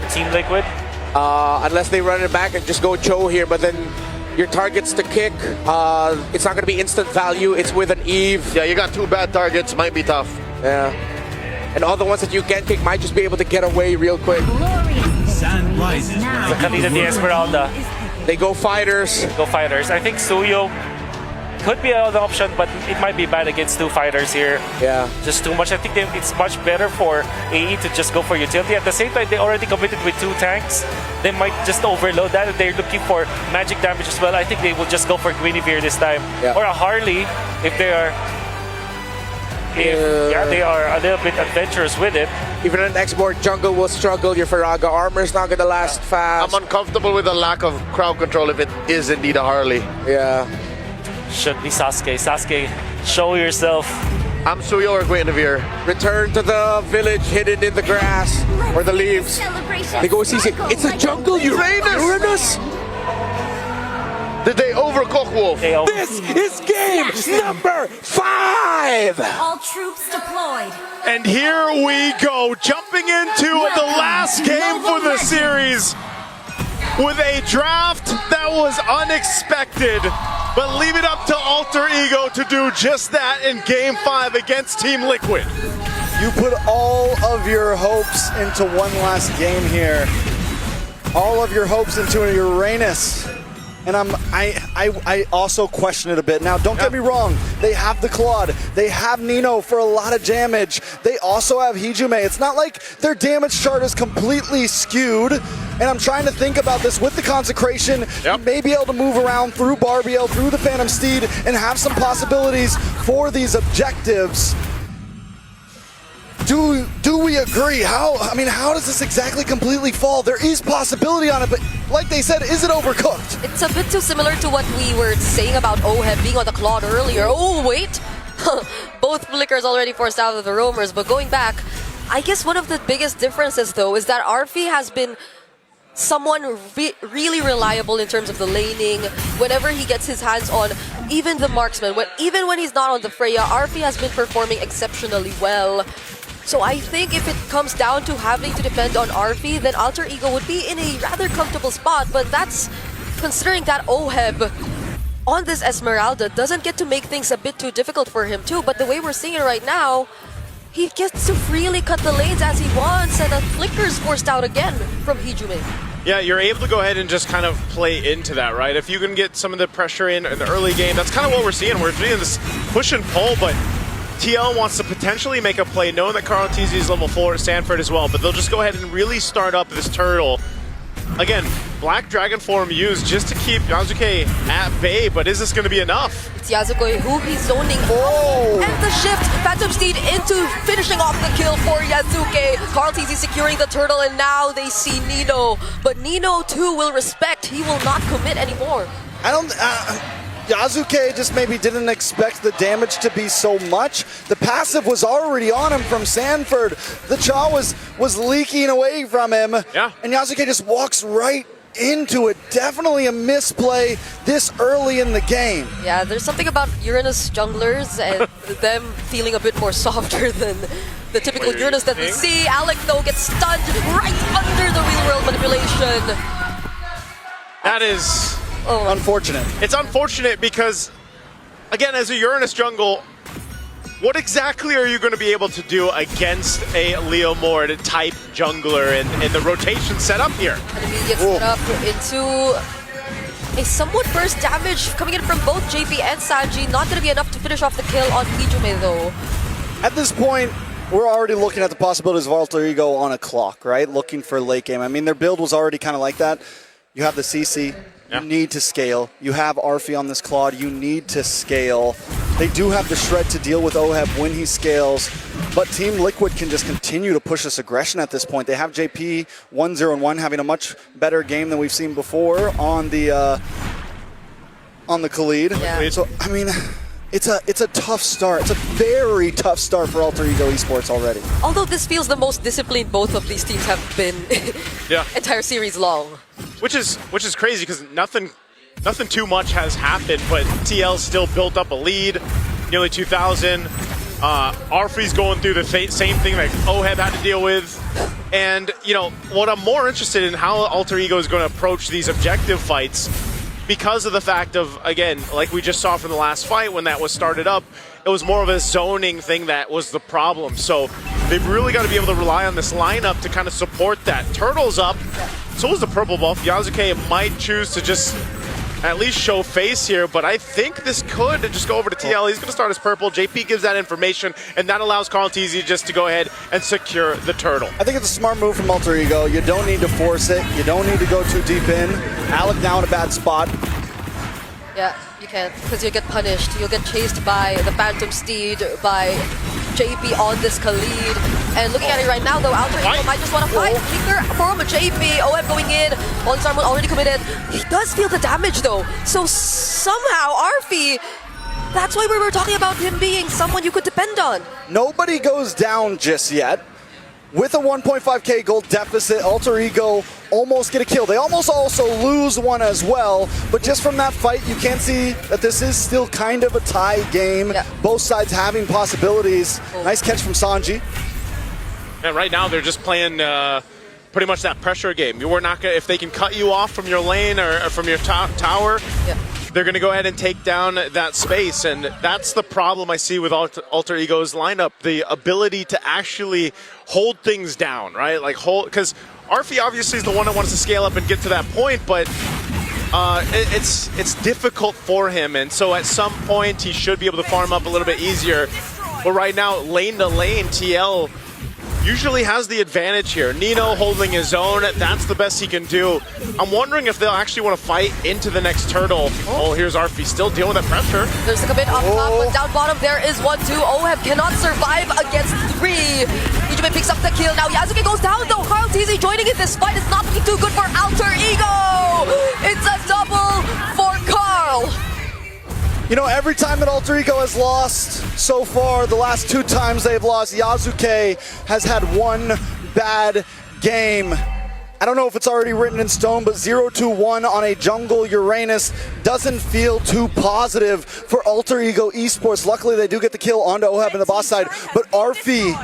Team Liquid. Unless they run it back and just go Cho here, but then your targets to kick, it's not going to be instant value. It's with an Eve. Yeah, you got 2 bad targets. Might be tough. Yeah. And all the ones that you can kick might just be able to get away real quick. Sun rises. The Kanina de Esmeralda. They go fighters. Go fighters. I think Suyo could be an option, but it might be bad against 2 fighters here. Yeah. Just too much. I think it's much better for AE to just go for utility. At the same time, they already committed with 2 tanks. They might just overload that. If they're looking for magic damage as well, I think they will just go for Guinevere this time. Yeah. Or a Harley if they are... yeah, they are a little bit adventurous with it. Even an export jungle will struggle. Your Faraga armor is not going to last fast. I'm uncomfortable with the lack of crowd control if it is indeed a Harley. Yeah. Should be Sasuke. Sasuke, show yourself. I'm Suyo or Guinevere. Return to the village hidden in the grass or the leaves. They go CC. It's a jungle, Uranus! Did they overcook Wolf? This is game number 5! All troops deployed. And here we go, jumping into the last game for the series with a draft that was unexpected, but leave it up to Alter Ego to do just that in Game 5 against Team Liquid. You put all of your hopes into one last game here. All of your hopes into a Uranus. And I also question it a bit. Now, don't get me wrong. They have the Claude. They have Nino for a lot of damage. They also have Hijume. It's not like their damage chart is completely skewed. And I'm trying to think about this with the Consecration. You may be able to move around through Barbiel, through the Phantom Steed, and have some possibilities for these objectives. Do we agree? How does this exactly completely fall? There is possibility on it, but like they said, is it overcooked? It's a bit too similar to what we were saying about OHEB being on the Claude earlier. Oh, wait! Both Flickers already forced out of the roamers, but going back, I guess one of the biggest differences, though, is that Arfi has been someone really reliable in terms of the laning. Whenever he gets his hands on even the marksman, even when he's not on the Freya, Arfi has been performing exceptionally well. So I think if it comes down to having to depend on Arfi, then Alter Ego would be in a rather comfortable spot, but that's considering that OHEB on this Esmeralda doesn't get to make things a bit too difficult for him too, but the way we're seeing it right now, he gets to freely cut the lanes as he wants, and a Flicker's forced out again from Hijume. Yeah, you're able to go ahead and just kind of play into that, right? If you can get some of the pressure in the early game, that's kind of what we're seeing. We're seeing this push and pull, but TL wants to potentially make a play, knowing that Carl TZ is level 4 at Stanford as well, but they'll just go ahead and really start up this turtle. Again, Black Dragon form used just to keep Yasuke at bay, but is this going to be enough? It's Yasuke who he's zoning and the shift, Phantom Steed into finishing off the kill for Yasuke. Carl TZ securing the turtle, and now they see Nino, but Nino too will respect, he will not commit anymore. Yasuke just maybe didn't expect the damage to be so much. The passive was already on him from Sanford. The Cha was leaking away from him. Yeah. And Yasuke just walks right into it. Definitely a misplay this early in the game. Yeah, there's something about Uranus junglers and them feeling a bit more softer than the typical Uranus that we see. Alec, though, gets stunned right under the real-world manipulation. That is... unfortunate. It's unfortunate because, again, as a Uranus jungle, what exactly are you going to be able to do against a Leo Mord type jungler and the rotation set up here? Enemy gets set up into a somewhat burst damage coming in from both JP and Sanji. Not going to be enough to finish off the kill on Hijume, though. At this point, we're already looking at the possibilities of Alter Ego on a clock, right? Looking for late game. I mean, their build was already kind of like that. You have the CC. You need to scale. You have Arfi on this Claude. You need to scale. They do have the shred to deal with OHEB when he scales, but Team Liquid can just continue to push this aggression at this point. They have JP 1-0-1 having a much better game than we've seen before on the Khalid. Yeah. So I mean, it's a tough start. It's a very tough start for Alter Ego Esports already. Although this feels the most disciplined both of these teams have been entire series long. Which is crazy because nothing too much has happened, but TL still built up a lead, nearly 2,000. Arfi's going through the same thing that Oheb had to deal with. And, you know, what I'm more interested in how Alter Ego is going to approach these objective fights because of the fact of, again, like we just saw from the last fight when that was started up, it was more of a zoning thing that was the problem. So they've really got to be able to rely on this lineup to kind of support that. Turtle's up, so is the purple buff. Yasuke might choose to just at least show face here, but I think this could just go over to TL. He's going to start as purple. JP gives that information, and that allows Tlph just to go ahead and secure the turtle. I think it's a smart move from Alter Ego. You don't need to force it. You don't need to go too deep in. Alec now in a bad spot. Yeah, you can't, because you'll get punished. You'll get chased by the Phantom Steed, by JP on this Khalid. And looking at it right now, though, Alter Ego might just want to fight. Flicker from JP. OM going in. One Star Moon already committed. He does feel the damage, though. So somehow, Arfi, that's why we were talking about him being someone you could depend on. Nobody goes down just yet. With a 1.5k gold deficit, Alter Ego almost get a kill. They almost also lose one as well, but just from that fight, you can see that this is still kind of a tie game. Yeah. Both sides having possibilities. Nice catch from Sanji. And right now, they're just playing pretty much that pressure game. You were not gonna, if they can cut you off from your lane or from your tower, they're going to go ahead and take down that space, and that's the problem I see with Alter Ego's lineup, the ability to actually hold things down, right? Like hold, because Arfi obviously is the one that wants to scale up and get to that point, but it's difficult for him, and so at some point he should be able to farm up a little bit easier. But right now, lane to lane, TL usually has the advantage here. Nino holding his own, that's the best he can do. I'm wondering if they'll actually want to fight into the next turtle. Oh, here's Arfi still dealing with that pressure. There's a commit up top, but down bottom there is 1-2. Oheb cannot survive against 3. Ijume picks up the kill. Now Yasuke goes down though. Tlph joining in this fight. It's not looking too good for Alter Ego. It's a double for Carl. You know, every time that Alter Ego has lost so far, the last 2 times they've lost, Yasuke has had one bad game. I don't know if it's already written in stone, but 0-1 on a jungle Uranus doesn't feel too positive for Alter Ego Esports. Luckily, they do get the kill onto Oheb in the boss side, but Arfi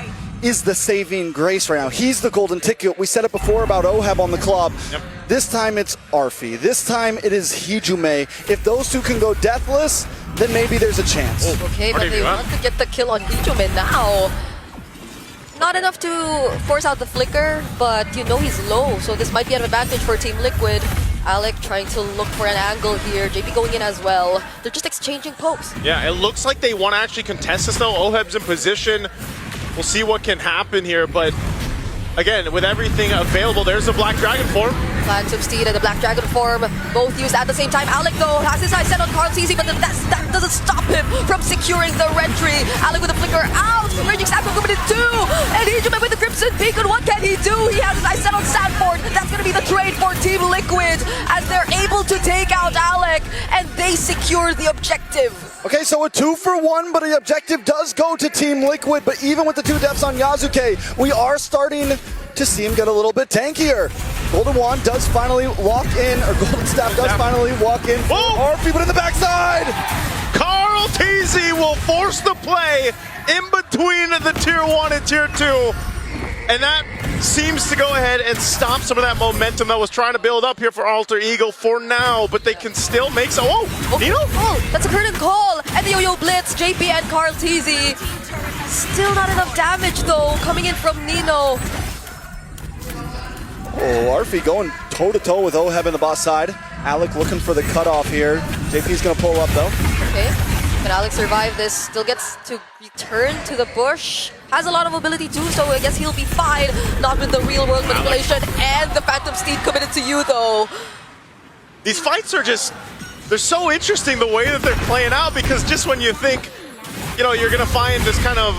is the saving grace right now. He's the golden ticket. We said it before about Oheb on the club. Yep. This time it's Arfi. This time it is Hijume. If those two can go deathless, then maybe there's a chance. Okay, but they want to get the kill on Hijume now. Not enough to force out the flicker, but you know he's low, so this might be an advantage for Team Liquid. Alec trying to look for an angle here. JP going in as well. They're just exchanging pokes. Yeah, it looks like they want to actually contest this though. Oheb's in position. We'll see what can happen here, but again, with everything available, there's the Black Dragon form. Phantom Steed and the Black Dragon form, both used at the same time. Alec, though, has his eyes set on Tlph, but that doesn't stop him from securing the entry. Alec with the flicker out, Raging Sandford coming in 2, and Hijume with the Crimson Beacon. What can he do? He has his eyes set on Sandford. That's going to be the trade for Team Liquid as they're able to take out Alec, and they secure the objective. Okay, so a 2-for-1, but the objective does go to Team Liquid, but even with the 2 deaths on Yasuke, we are starting to see him get a little bit tankier. Golden Wand does finally walk in, or Golden Staff does finally walk in for Arfi, but in the backside! Tlph will force the play in between the Tier 1 and Tier 2. And that seems to go ahead and stop some of that momentum that was trying to build up here for Alter Ego for now, but they can still make some. Oh, Nino? Oh, that's a curtain call. And the Yo-Yo Blitz, JP and Tlph. Still not enough damage, though, coming in from Nino. Oh, Arfi going toe-to-toe with Oheb in the boss side. Alec looking for the cutoff here. JP's going to pull up, though. Okay. Can Alex survive this? Still gets to return to the bush. Has a lot of ability too, so I guess he'll be fine. Not with the real world manipulation and the Phantom Steed committed to you though. These fights are just, they're so interesting the way that they're playing out, because just when you think, you know, you're gonna find this kind of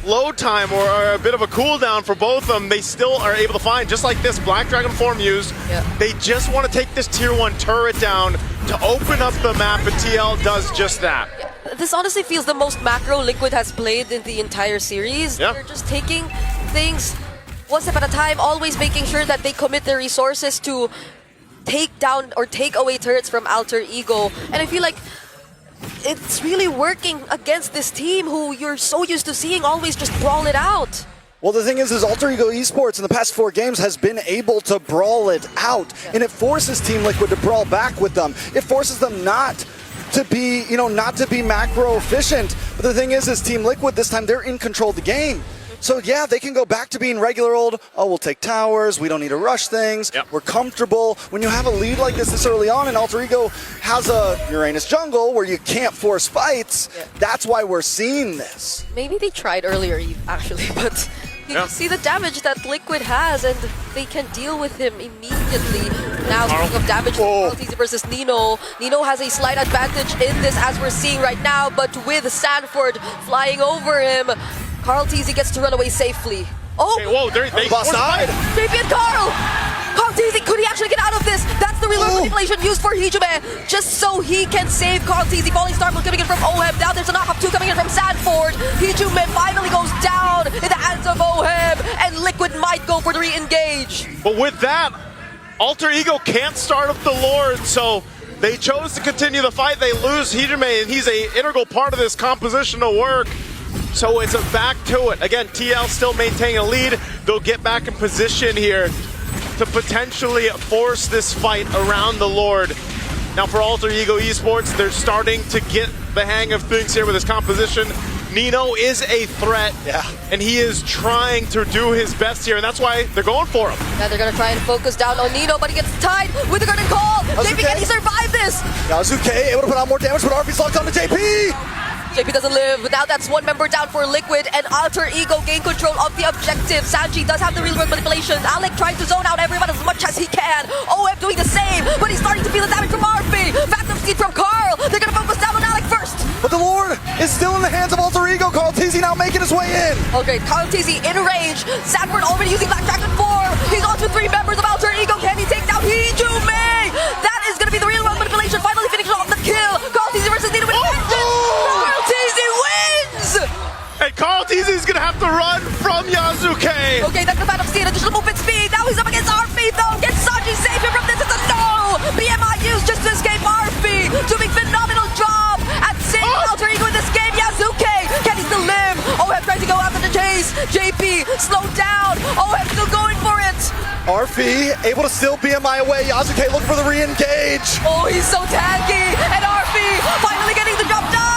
load time or a bit of a cooldown for both of them, they still are able to find, just like this Black Dragon form used, they just want to take this Tier 1 turret down to open up the map, and TL does just that. This honestly feels the most macro Liquid has played in the entire series. They're just taking things one step at a time, always making sure that they commit their resources to take down or take away turrets from Alter Ego. And I feel like it's really working against this team who you're so used to seeing always just brawl it out. Well, the thing is Alter Ego Esports in the past 4 games has been able to brawl it out, and it forces Team Liquid to brawl back with them. It forces them not to be, not to be macro efficient. But the thing is Team Liquid this time they're in control of the game. So yeah, they can go back to being regular old, oh, we'll take towers, we don't need to rush things, we're comfortable. When you have a lead like this early on and Alter Ego has a Uranus jungle where you can't force fights, that's why we're seeing this. Maybe they tried earlier, actually, but you can see the damage that Liquid has, and they can deal with him immediately. Now, speaking of damage, Tlph versus Nino. Nino has a slight advantage in this, as we're seeing right now, but with Sanford flying over him, Tlph gets to run away safely. Oh! Okay, whoa, they bust side. JP and Tlph, could he actually get out of this? That's the real manipulation used for Hijime, just so he can save Tlph. Falling Star coming in from OHEB. Now there's an knock-up 2 coming in from Sanford. Hijime finally goes down in the hands of OHEB, and Liquid might go for the re-engage. But with that, Alter Ego can't start up the Lord, so they chose to continue the fight. They lose Hijime, and he's an integral part of this composition to work. So it's a back to it. Again, TL still maintaining a lead. They'll get back in position here to potentially force this fight around the Lord. Now for Alter Ego Esports, they're starting to get the hang of things here with this composition. Nino is a threat, and he is trying to do his best here, and that's why they're going for him. Yeah, they're going to try and focus down on Nino, but he gets tied with the Garden Call. JP, can he survive this? Yasuke able to put out more damage, but RP's locked on to JP. JP doesn't live. Now that's 1 member down for Liquid, and Alter Ego gain control of the objective. Sanji does have the real world manipulations. Alec trying to zone out everyone as much as he can. OF doing the same, but he's starting to feel the damage from RP. Phantom Seed from Carl. They're going to focus down on Alec first. But the Lord is still in the hands of Alter Ego. Tlph now making his way in. Okay, Tlph in range. Sanford already using Black Dragon 4. He's on to 3 members of Alter Ego. Can he take down Hijime? That is going to be the real world manipulation. Finally finishing off the kill. Tlph versus Nino with Tlph wins! And Tlph is going to have to run from Yasuke. Okay, that's the Phantom Seed. Additional movement speed. Now he's up against RP though. Can Sanji save him from this? It's a no! BMI used just to escape RP. Doing phenomenal job at saving Alter Ego in this game. Yasuke, can he still live? OF trying to go after the chase. JP, slow down. OF still going for it. RP able to still BMI away. Yasuke looking for the re-engage. Oh, he's so tanky. And RP finally getting the job done.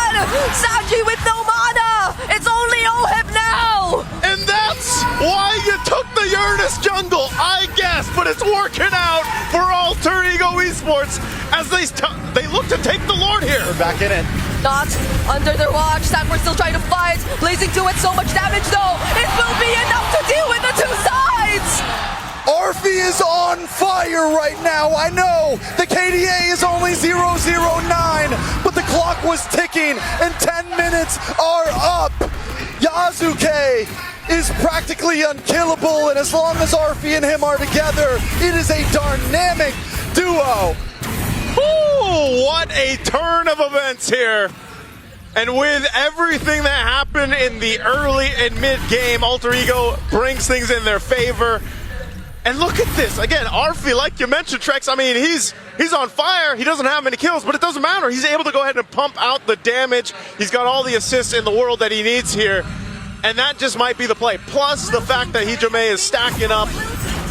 Sanji with no mana. It's only OF now. And that's why you took the Uranus jungle, I guess. But it's working out for Alter Ego Esports as they look to take the Lord here. We're back in it. Not under their watch. Sanford still trying to fight. Blazing to it. So much damage though. It will be enough to deal with the 2 sides. RP is on fire right now. I know the KDA is only 009, but the clock was ticking and 10 minutes are up. Yasuke is practically unkillable, and as long as RP and him are together, it is a dynamic duo. Ooh, what a turn of events here. And with everything that happened in the early and mid game, Alter Ego brings things in their favor. And look at this. Again, Arfi, like you mentioned, Trex, I mean, he's on fire. He doesn't have many kills, but it doesn't matter. He's able to go ahead and pump out the damage. He's got all the assists in the world that he needs here. And that just might be the play. Plus the fact that Hijime is stacking up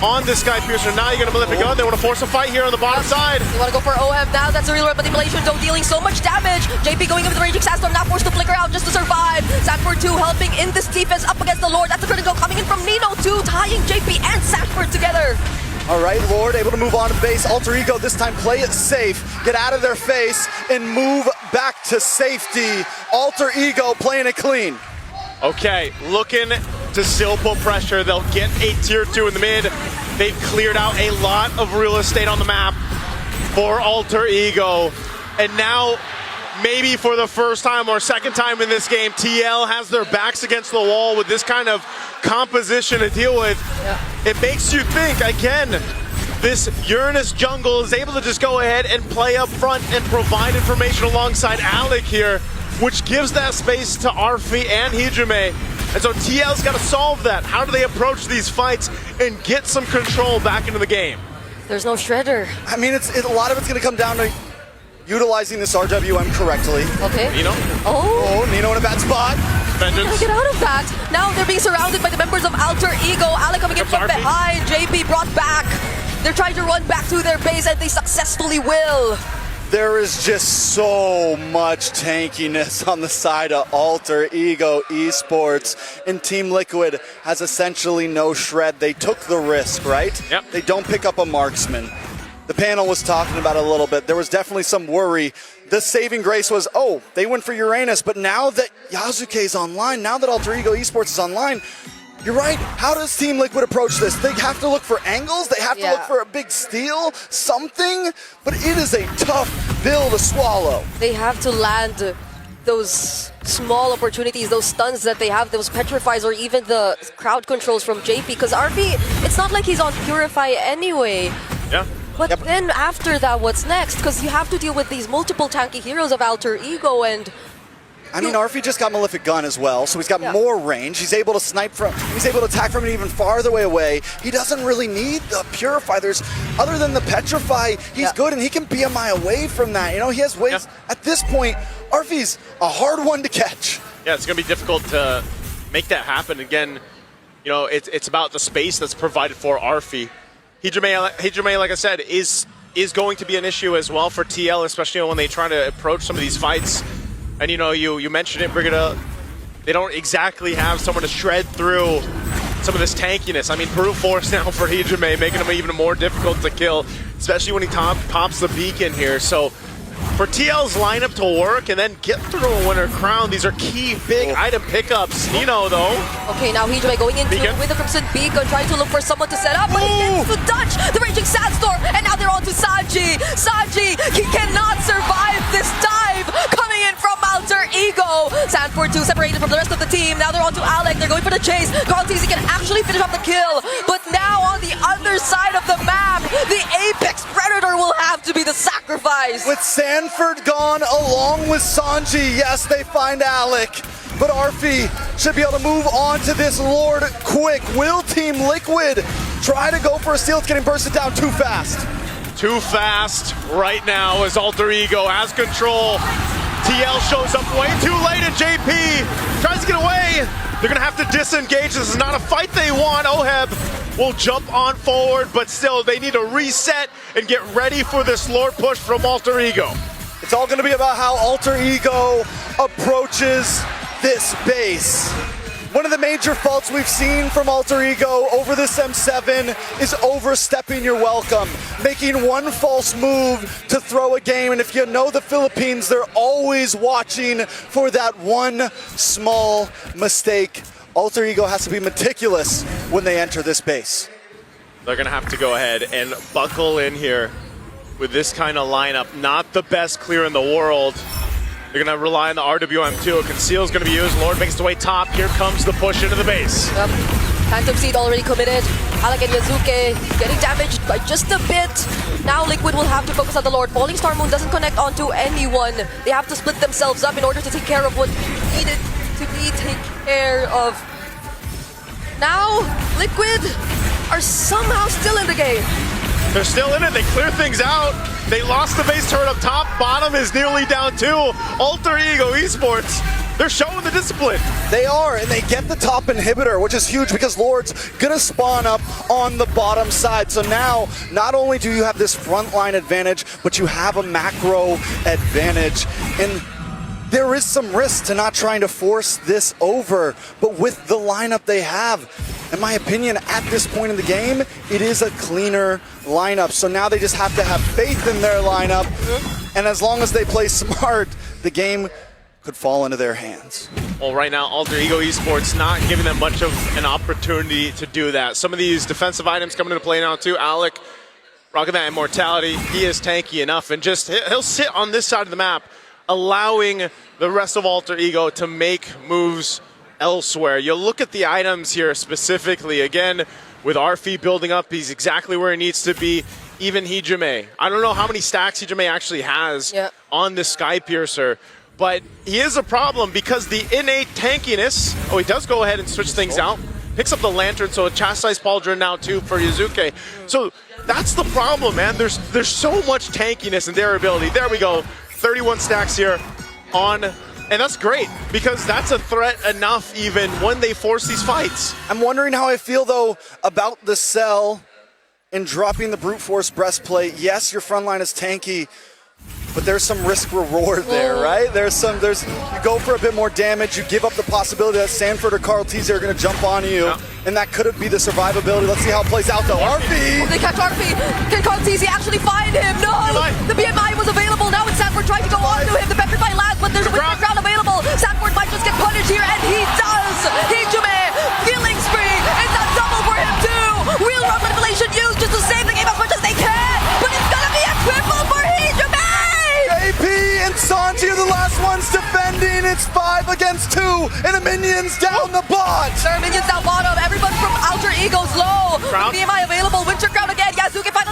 on this guy Piercer. Now you're going to Malefic Gun. They want to force a fight here on the bottom side. You want to go for OF now. That's a real manipulation, though, dealing so much damage. JP going in with the Raging Sandstorm, now forced to flicker out just to survive. Sanford 2 helping in this defense up against the Lord. That's a critical coming in from Nino 2, tying JP and Sanford together. All right, Lord able to move on to base. Alter Ego this time play it safe, get out of their face, and move back to safety. Alter Ego playing it clean. Okay, looking to still put pressure. They'll get a tier 2 in the mid. They've cleared out a lot of real estate on the map for Alter Ego. And now, maybe for the first time or second time in this game, TL has their backs against the wall with this kind of composition to deal with. It makes you think, again, this Uranus jungle is able to just go ahead and play up front and provide information alongside Alec here, which gives that space to Arfi and Hijime. And so TL's got to solve that. How do they approach these fights and get some control back into the game? There's no Shredder. I mean, a lot of it's going to come down to utilizing this RWM correctly. Okay. Nino? Oh. Oh, Nino in a bad spot. Gotta Vengeance. get out of that. Now they're being surrounded by the members of Alter Ego. Alec coming in Comes from RP. behind. JP brought back. They're trying to run back to their base, and they successfully will. There is just so much tankiness on the side of Alter Ego Esports, and Team Liquid has essentially no shred. They took the risk, right? Yep. They don't pick up a marksman. The panel was talking about it a little bit. There was definitely some worry. The saving grace was, oh, they went for Uranus, but now that Yasuke is online, now that Alter Ego Esports is online, you're right. How does Team Liquid approach this? They have to look for angles. They have to look for a big steal, something. But it is a tough pill to swallow. They have to land those small opportunities, those stuns that they have, those petrifies, or even the crowd controls from JP. Because RP, it's not like he's on Purify anyway. Yeah. But then after that, what's next? Because you have to deal with these multiple tanky heroes of Alter Ego, and I mean, Arfi just got Malefic Gun as well, so he's got more range. He's able to snipe from, he's able to attack from an even farther away. He doesn't really need the Purify. There's, other than the Petrify, he's good, and he can be a mile away from that. You know, he has ways, at this point, Arfi's a hard one to catch. Yeah, it's going to be difficult to make that happen. Again, you know, it's about the space that's provided for Arfi. Hijime, like I said, is going to be an issue as well for TL, especially when they try to approach some of these fights. And you know, you mentioned it, Brigitte, they don't exactly have someone to shred through some of this tankiness. I mean, brute force now for Hijime, making him even more difficult to kill, especially when he pops the beacon here. So for TL's lineup to work and then get through a winner crown, these are key big item pickups. Nino, though. okay, now Hijime going into with the Crimson Beacon, trying to look for someone to set up, but he gets to dodge the Raging Sandstorm, and now they're on to Sanji. Sanji, he cannot survive this dive, coming in from Alter Ego. Sanford 2 separated from the rest of the team. Now they're on to Alec, they're going for the chase. Gontizi can actually finish off the kill, but now on the other side of the map, the Apex Predator will have to be the sacrifice. With Sanford gone along with Sanji, yes, they find Alec, but Arfi should be able to move on to this Lord quick. Will Team Liquid try to go for a steal? It's getting bursted down too fast. Too fast right now as Alter Ego has control. TL shows up way too late, and JP tries to get away. They're gonna have to disengage. This is not a fight they want. Oheb will jump on forward, but still they need to reset and get ready for this Lord push from Alter Ego. It's all gonna be about how Alter Ego approaches this base. One of the major faults we've seen from Alter Ego over this M7 is overstepping your welcome, making one false move to throw a game. And if you know the Philippines, they're always watching for that one small mistake. Alter Ego has to be meticulous when they enter this base. They're gonna have to go ahead and buckle in here with this kind of lineup. Not the best clear in the world. They're going to rely on the RWM too. Conceal's going to be used. Lord makes his way top. Here comes the push into the base. Yep. Phantom Seed already committed. Alec and Yazuke getting damaged by just a bit. Now Liquid will have to focus on the Lord. Falling Star Moon doesn't connect onto anyone. They have to split themselves up in order to take care of what needed to be taken care of. Now Liquid are somehow still in the game. They're still in it. They clear things out. They lost the base turret up top. Bottom is nearly down too. Alter Ego Esports, they're showing the discipline. They are, and they get the top inhibitor, which is huge because Lord's gonna spawn up on the bottom side. So now, not only do you have this frontline advantage, but you have a macro advantage. And there is some risk to not trying to force this over, but with the lineup they have, in my opinion, at this point in the game, it is a cleaner lineup. So now they just have to have faith in their lineup, and as long as they play smart, the game could fall into their hands. Well, right now, Alter Ego Esports not giving them much of an opportunity to do that. Some of these defensive items coming into play now too. Alec, rocking that immortality, he is tanky enough, and just he'll sit on this side of the map, allowing the rest of Alter Ego to make moves elsewhere. You look at the items here specifically, again, with Arfi building up, he's exactly where he needs to be. Even Hijime. I don't know how many stacks Hijime actually has on this Sky Piercer, but he is a problem because the innate tankiness, he does go ahead and switch things out. picks up the Lantern, so a Chastise Pauldron now too for Yuzuke. So that's the problem, man. There's so much tankiness in their ability. There we go. 31 stacks here on, and that's great because that's a threat enough even when they force these fights. I'm wondering how I feel though about the Cell and dropping the Brute Force Breastplate. Yes, your front line is tanky, but there's some risk reward there, right? You go for a bit more damage, you give up the possibility that Sanford or Carl Teasy are going to jump on you, and that could be the survivability. Let's see how it plays out though. RP! They catch RP. Can Carl Teasy actually find him? No! The BMI was available. Now it's Sanford trying to go on to him. The Petrify lands, but there's a Winter Crown available. Sanford might just get punished here, and he does! Hijume, killing spree! It's a double for him too! Real run manipulation used just to save the game as much as they can, but it's gonna be a triple for Hijume! AP and Sanji are the last ones defending. It's 5 against 2, and the minions down the bot. There are minions down bottom. Everybody from Alter Ego's low. Crown. BMI available. Winter Crown again. Yasuke finds